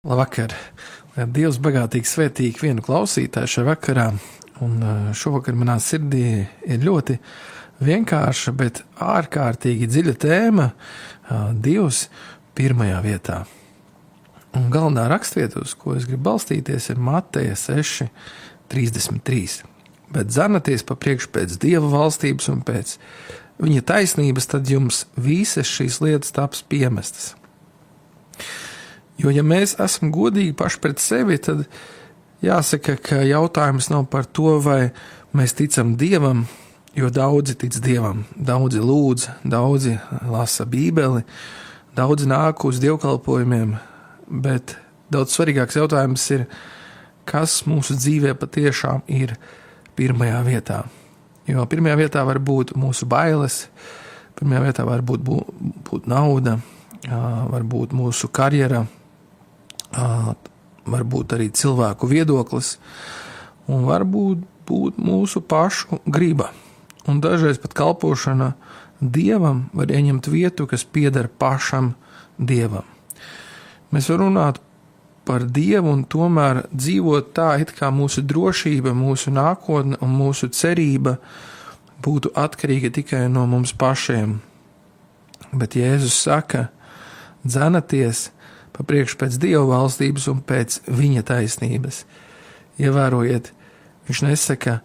Labvakar! Dievs bagātīgi svētī ikvienu klausītāju šajā vakarā, un šovakar manā sirdī ir ļoti vienkārša, bet ārkārtīgi dziļa tēma – Dievs pirmajā vietā. Un galvenā rakstvieta, uz ko es gribu balstīties, ir Mateja 6:33. Bet dzenaties pa priekšu pēc Dieva valstības un pēc viņa taisnības, tad jums visas šīs lietas taps piemestas. Jo, ja mēs esam godīgi paši pret sevi, tad jāsaka, ka jautājums nav par to, vai mēs ticam Dievam, jo daudzi tic Dievam, daudzi lūdz, daudzi lasa Bībeli, daudzi nāk uz dievkalpojumiem, bet daudz svarīgāks jautājums ir, kas mūsu dzīvē patiešām ir pirmajā vietā. Jo pirmajā vietā var būt mūsu bailes, pirmajā vietā var būt nauda, var būt mūsu karjera, varbūt arī cilvēku viedoklis, un varbūt mūsu pašu griba. Un dažreiz pat kalpošana Dievam var ieņemt vietu, kas pieder pašam Dievam. Mēs varam runāt par Dievu un tomēr dzīvot tā, it kā mūsu drošība, mūsu nākotne un mūsu cerība būtu atkarīga tikai no mums pašiem. Bet Jēzus saka, dzenaties pa priekšu pēc Dieva valstības un pēc viņa taisnības. Ievērojiet, viņš nesaka,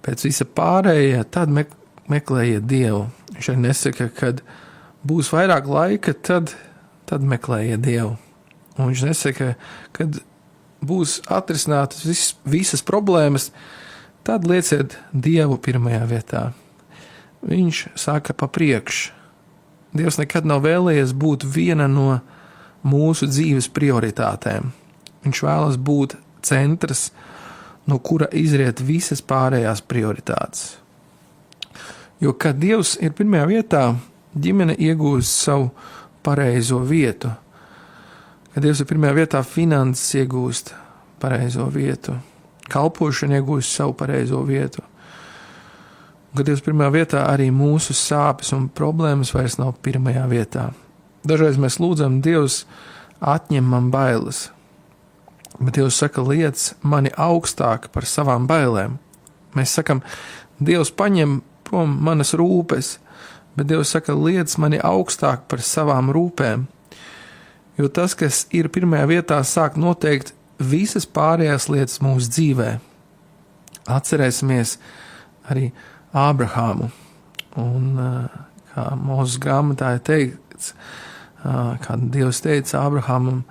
pēc visa pārējā, tad meklējiet Dievu. Viņš arī nesaka, kad būs vairāk laika, tad meklējiet Dievu. Un viņš nesaka, kad būs atrisinātas visas problēmas, tad lieciet Dievu pirmajā vietā. Viņš saka pa priekšu. Dievs nekad nav vēlējies būt viena no mūsu dzīves prioritātēm. Viņš vēlas būt centrs, no kura izriet visas pārējās prioritātes. Jo, kad Dievs ir pirmajā vietā, ģimene iegūst savu pareizo vietu. Kad Dievs ir pirmajā vietā, finanses iegūst pareizo vietu. Kalpošana iegūst savu pareizo vietu. Kad Dievs pirmajā vietā, arī mūsu sāpes un problēmas vairs nav pirmajā vietā. Dažreiz mēs lūdzam, Dievs atņem man bailes, bet Dievs saka, liec mani augstāk par savām bailēm. Mēs sakam, Dievs paņem prom manas rūpes, bet Dievs saka, liec mani augstāk par savām rūpēm, jo tas, kas ir pirmajā vietā, sāk noteikt visas pārējās lietas mūsu dzīvē. Atcerēsimies arī Ābrahāmu, un kā Mūzes grāmatā ir teikts, kā Dievs teica Ābrahamam,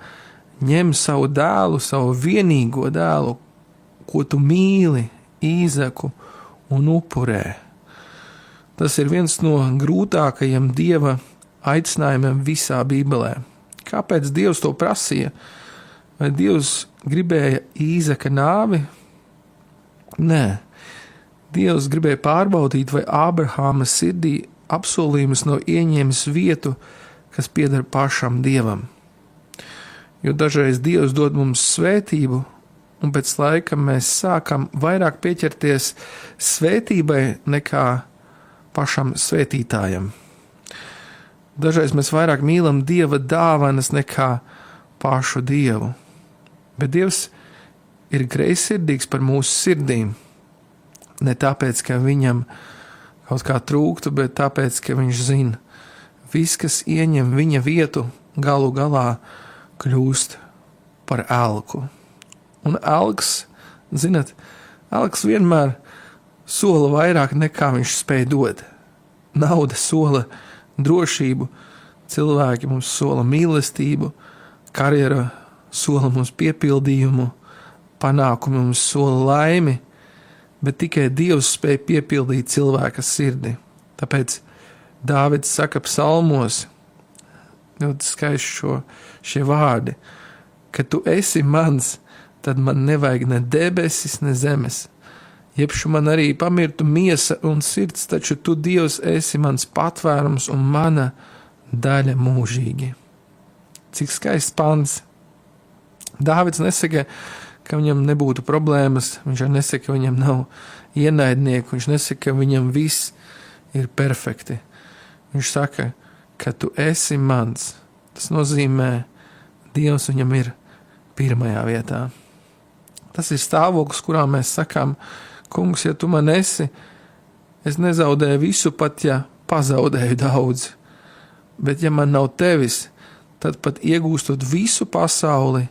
ņem savu dēlu, savu vienīgo dēlu, ko tu mīli, Īzaku, un upurē. Tas ir viens no grūtākajiem Dieva aicinājumiem visā Bībelē. Kāpēc Dievs to prasīja? Vai Dievs gribēja Īzaka nāvi? Nē. Dievs gribēja pārbaudīt, vai Ābrahāma sirdī apsolījums nav ieņēmis vietu, kas pieder pašam Dievam. Jo dažreiz Dievs dod mums svētību, un pēc laika mēs sākam vairāk pieķerties svētībai nekā pašam svētītājam. Dažreiz mēs vairāk mīlam Dieva dāvanas nekā pašu Dievu. Bet Dievs ir greizsirdīgs par mūsu sirdīm. Ne tāpēc, ka viņam kaut kā trūktu, bet tāpēc, ka viņš zina, viss, kas ieņem viņa vietu, galu galā kļūst par elku. Un elks, zinat, elks vienmēr sola vairāk nekā viņš spēj dot. Nauda sola drošību, cilvēki mums sola mīlestību, karjera sola mums piepildījumu, panākumi mums sola laimi, bet tikai Dievs spēj piepildīt cilvēka sirdi. Tāpēc Dāvids saka psalmos, ļoti skaisti šie vārdi, ka tu esi mans, tad man nevajag ne debesis, ne zemes. Jebšu man arī pamirtu miesa un sirds, taču tu, Dievs, esi mans patvērums un mana daļa mūžīgi. Cik skaists pants. Dāvids nesaka, ka viņam nebūtu problēmas, viņš arī nesaka, ka viņam nav ienaidnieku, viņš nesaka, ka viņam viss ir perfekti. Viņš saka, ka tu esi mans. Tas nozīmē, Dievs viņam ir pirmajā vietā. Tas ir stāvoklis, kurā mēs sakām, kungs, ja tu man esi, es nezaudēju visu, pat ja pazaudēju daudz. Bet ja man nav tevis, tad pat iegūstot visu pasauli,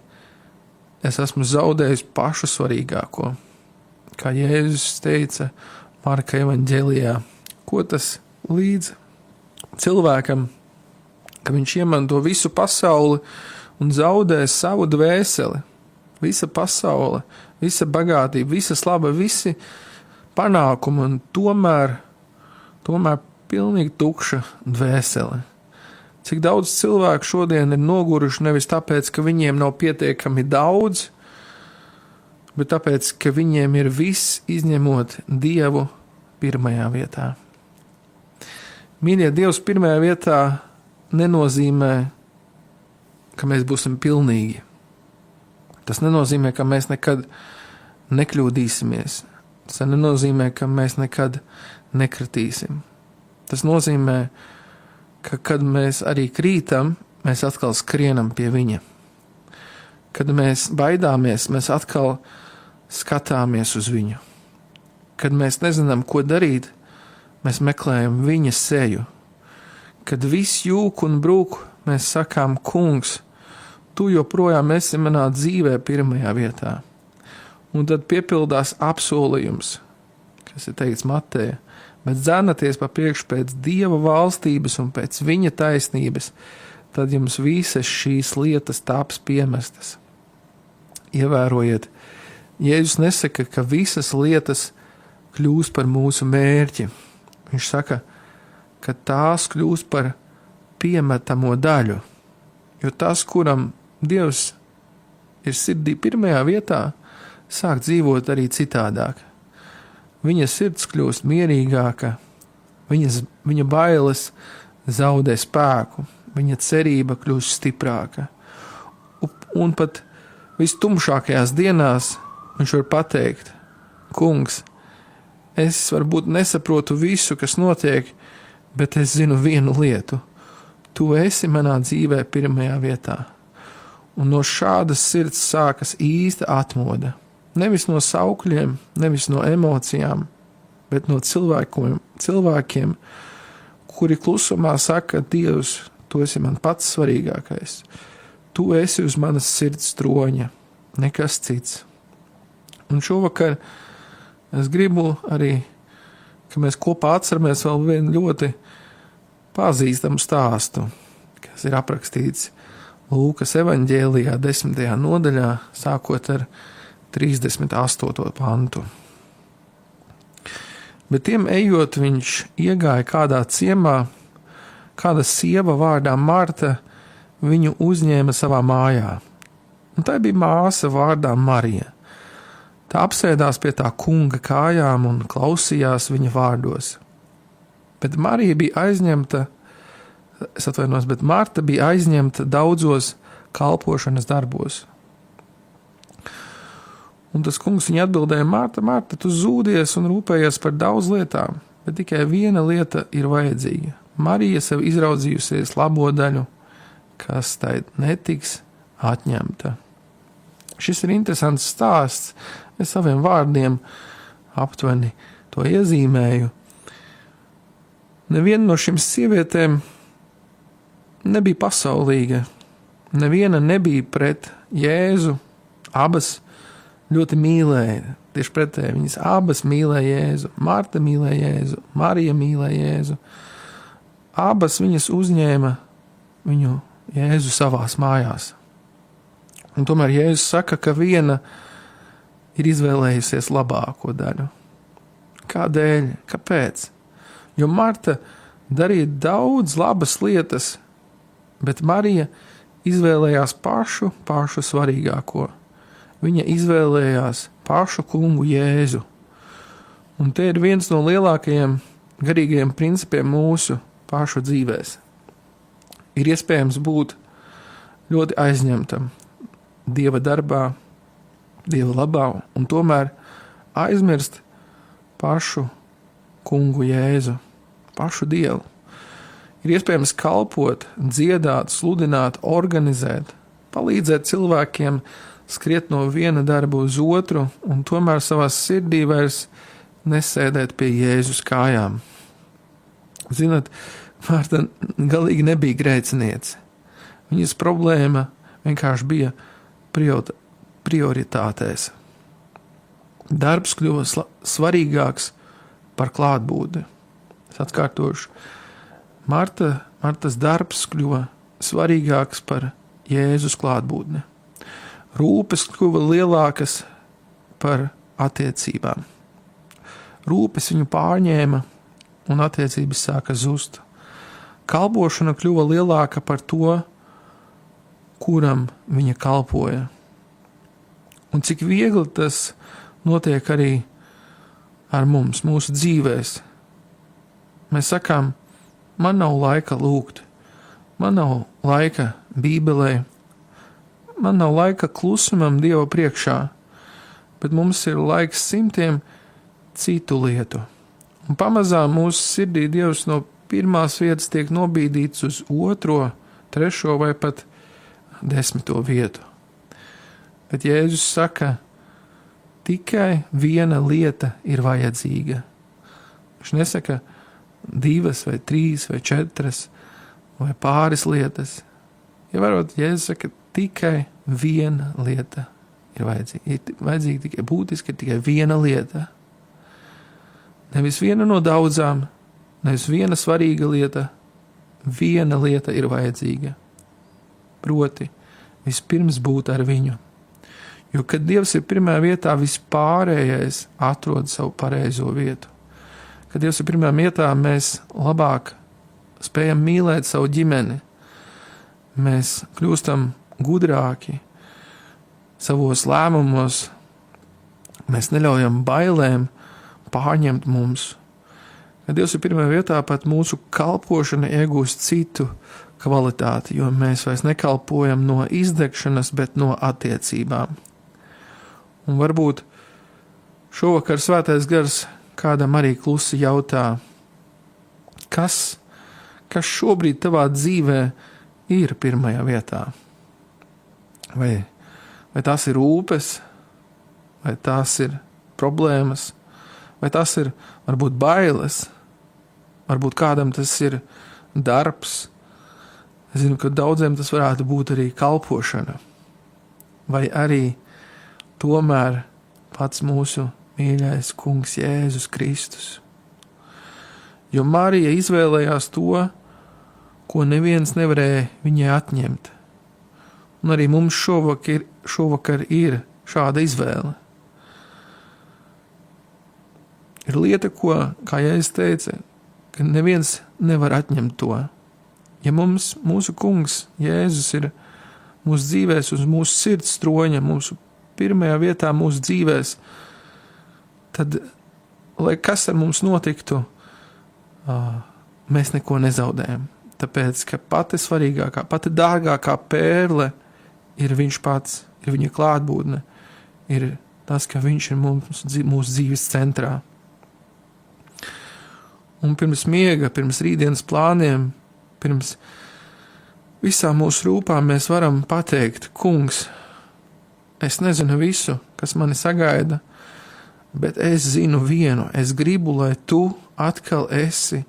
es esmu zaudējis pašu svarīgāko. Kā Jēzus teica Marka evaņģēlijā, ko tas līdz cilvēkam, ka viņš iemanto visu pasauli un zaudē savu dvēseli. Visa pasaule, visa bagātība, visa slava, visi panākumi un tomēr pilnīgi tukša dvēsele. Cik daudz cilvēku šodien ir noguruši nevis tāpēc, ka viņiem nav pietiekami daudz, bet tāpēc, ka viņiem ir viss izņemot Dievu pirmajā vietā. Mīļie, Dievs pirmajā vietā nenozīmē, ka mēs būsim pilnīgi. Tas nenozīmē, ka mēs nekad nekļūdīsimies. Tas nenozīmē, ka mēs nekad nekritīsim. Tas nozīmē, ka kad mēs arī krītam, mēs atkal skrienam pie viņa. Kad mēs baidāmies, mēs atkal skatāmies uz viņu. Kad mēs nezinām, ko darīt, mēs meklējam viņa seju. Kad viss jūk un brūk, mēs sakām, kungs, tu joprojām esi manā dzīvē pirmajā vietā. Un tad piepildās apsolījums, kas ir teikts Mateja, bet dzenaties pa priekšu pēc Dieva valstības un pēc viņa taisnības, tad jums visas šīs lietas taps piemestas. Ievērojiet, Jēzus nesaka, ka visas lietas kļūs par mūsu mērķi. Viņš saka, ka tās kļūs par piemetamo daļu, jo tas, kuram Dievs ir sirdī pirmajā vietā, sāk dzīvot arī citādāk. Viņa sirds kļūst mierīgāka, viņa bailes zaudē spēku, viņa cerība kļūst stiprāka. Un pat vistumšākajās dienās viņš var pateikt, kungs, es varbūt nesaprotu visu, kas notiek, bet es zinu vienu lietu. Tu esi manā dzīvē pirmajā vietā. Un no šādas sirds sākas īsta atmoda. Nevis no saukļiem, nevis no emocijām, bet no cilvēkiem, kuri klusumā saka, Dievs, tu esi man pats svarīgākais. Tu esi uz manas sirds troņa, nekas cits. Un šovakar es gribu arī, ka mēs kopā atceramies vēl vienu ļoti pazīstamu stāstu, kas ir aprakstīts Lūkas evaņģēlijā 10. nodaļā, sākot ar 38. pantu. Bet tiem ejot, viņš iegāja kādā ciemā, kāda sieva vārdā Marta viņu uzņēma savā mājā. Un tai bija māsa vārdā Marija. Tā apsēdās pie tā kunga kājām un klausījās viņa vārdos. Bet Marta bija aizņemta daudzos kalpošanas darbos. Un tas kungs viņa atbildēja, Marta, tu zūdies un rūpējies par daudz lietām, bet tikai viena lieta ir vajadzīga. Marija sev izraudzījusies labo daļu, kas tai netiks atņemta. Šis ir interesants stāsts, es saviem vārdiem aptuveni to iezīmēju. Neviena no šīm sievietēm nebija pasaulīga, neviena nebija pret Jēzu, abas ļoti mīlēja, tieši pretēji, viņas abas mīlēja Jēzu, Marta mīlēja Jēzu, Marija mīlēja Jēzu, abas viņas uzņēma viņu Jēzu savās mājās. Un tomēr Jēzus saka, ka viena ir izvēlējusies labāko daļu. Kādēļ? Kāpēc? Jo Marta darīja daudz labas lietas, bet Marija izvēlējās pašu svarīgāko. Viņa izvēlējās pašu kungu Jēzu. Un te ir viens no lielākajiem garīgajiem principiem mūsu pašu dzīvēs. Ir iespējams būt ļoti aizņemtam Dieva darbā, Dieva labā, un tomēr aizmirst pašu kungu Jēzu, pašu Dievu. Ir iespējams kalpot, dziedāt, sludināt, organizēt, palīdzēt cilvēkiem skriet no viena darba uz otru un tomēr savā sirdī vairs nesēdēt pie Jēzus kājām. Zināt, Marta galīgi nebija grēciniece. Viņas problēma vienkārši bija prioritātēs. Darbs kļuva svarīgāks par klātbūtni. Es atkārtošu. Martas darbs kļuva svarīgāks par Jēzus klātbūtni. Rūpes kļuva lielākas par attiecībām. Rūpes viņu pārņēma un attiecības sāka zust. Kalpošana kļuva lielāka par to, kuram viņa kalpoja. Un cik viegli tas notiek arī ar mums, mūsu dzīvēs. Mēs sakām, man nav laika lūgt, man nav laika Bībelē, man nav laika klusumam Dieva priekšā, bet mums ir laiks simtiem citu lietu. Un pamazām mūsu sirdī Dievs no pirmās vietas tiek nobīdīts uz 2., 3. vai pat 10. vietu. Bet Jēzus saka, tikai viena lieta ir vajadzīga. Viņš nesaka 2 vai 3 vai 4 vai pāris lietas. Ievērot, Jēzus saka, tikai viena lieta ir vajadzīga. Ir vajadzīga tikai būtiski, tikai viena lieta. Nevis viena no daudzām, nevis viena svarīga lieta, viena lieta ir vajadzīga. Proti, vispirms būt ar viņu. Jo, kad Dievs ir pirmā vietā, vispārējais atrod savu pareizo vietu. Kad Dievs ir pirmā vietā, mēs labāk spējam mīlēt savu ģimeni. Mēs kļūstam gudrāki savos lēmumos. Mēs neļaujam bailēm pārņemt mums. Kad Dievs ir pirmā vietā, pat mūsu kalpošana iegūst citu kvalitāti, jo mēs vairs nekalpojam no izdegšanas, bet no attiecībām. Un varbūt šovakar Svētais Gars kādam arī klusi jautā, kas šobrīd tavā dzīvē ir pirmajā vietā? Vai tās ir rūpes, vai tās ir problēmas, vai tas ir varbūt bailes, varbūt kādam tas ir darbs. Es zinu, ka daudziem tas varētu būt arī kalpošana, vai arī tomēr pats mūsu mīļais kungs Jēzus Kristus. Jo Marija izvēlējās to, ko neviens nevarēja viņai atņemt. Un arī mums šovakar ir šāda izvēle. Ir lieta, ko, kā Jēzus teica, ka neviens nevar atņemt to. Ja mūsu kungs Jēzus ir mūsu dzīvēs, uz mūsu sirds stroņa, mūsu pirmajā vietā mūsu dzīvēs, tad, lai kas ar mums notiktu, mēs neko nezaudējam. Tāpēc, ka pati svarīgākā, pati dārgākā pērle ir viņš pats, ir viņa klātbūtne, ir tas, ka viņš ir mūsu dzīves centrā. Un pirms miega, pirms rītdienas plāniem, pirms visām mūsu rūpām mēs varam pateikt, kungs, es nezinu visu, kas mani sagaida, bet es zinu vienu, es gribu, lai tu atkal esi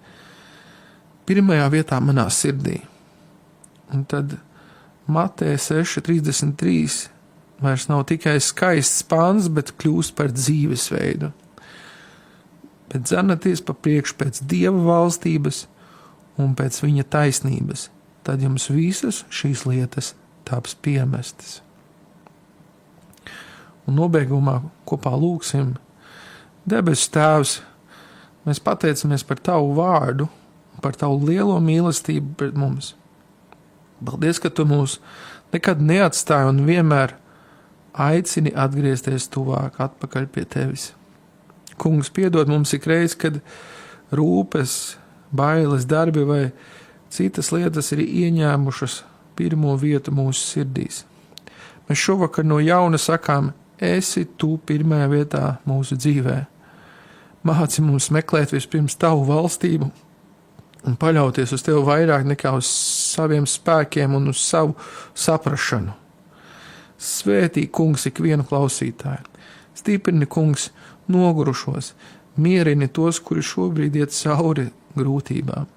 pirmajā vietā manā sirdī. Un tad Mateja 6:33 vairs nav tikai skaists pāns, bet kļūst par dzīvesveidu. Bet dzenaties pa priekšu pēc Dieva valstības un pēc viņa taisnības, tad jums visas šīs lietas taps piemestas. Un nobeigumā kopā lūksim, debesu Tēvs, mēs pateicamies par Tavu vārdu, par Tavu lielo mīlestību pret mums. Paldies, ka Tu mūs nekad neatstāji un vienmēr aicini atgriezties tuvāk atpakaļ pie Tevis. Kungs, piedod mums ikreiz, kad rūpes, bailes, darbi vai citas lietas ir ieņēmušas pirmo vietu mūsu sirdīs. Mēs šovakar no jauna sakām, esi Tu pirmajā vietā mūsu dzīvē. Māci mums meklēt vispirms Tavu valstību un paļauties uz Tevi vairāk nekā uz saviem spēkiem un uz savu saprašanu. Svētī, kungs, ikvienu klausītāju. Stiprini, kungs, nogurušos, mierini tos, kuri šobrīd iet cauri grūtībām,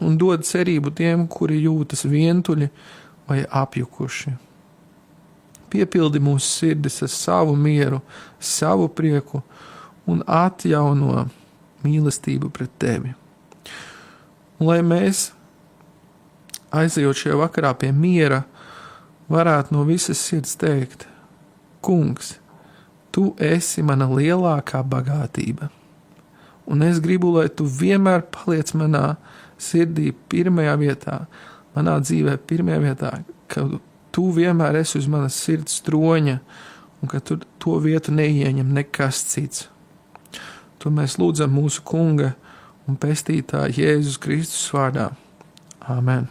un dod cerību tiem, kuri jūtas vientuļi vai apjukuši. Piepildi mūsu sirdis ar savu mieru, savu prieku un atjauno mīlestību pret tevi. Un lai mēs, aizejot šajā vakarā pie miera, varētu no visas sirds teikt: Kungs, tu esi mana lielākā bagātība, un es gribu, lai tu vienmēr paliec manā sirdī pirmajā vietā, manā dzīvē pirmajā vietā, ka tu vienmēr esi uz manas sirds troņa, un ka tu to vietu neieņem nekas cits. To mēs lūdzam mūsu Kunga un Pestītāja Jēzus Kristus vārdā. Āmen.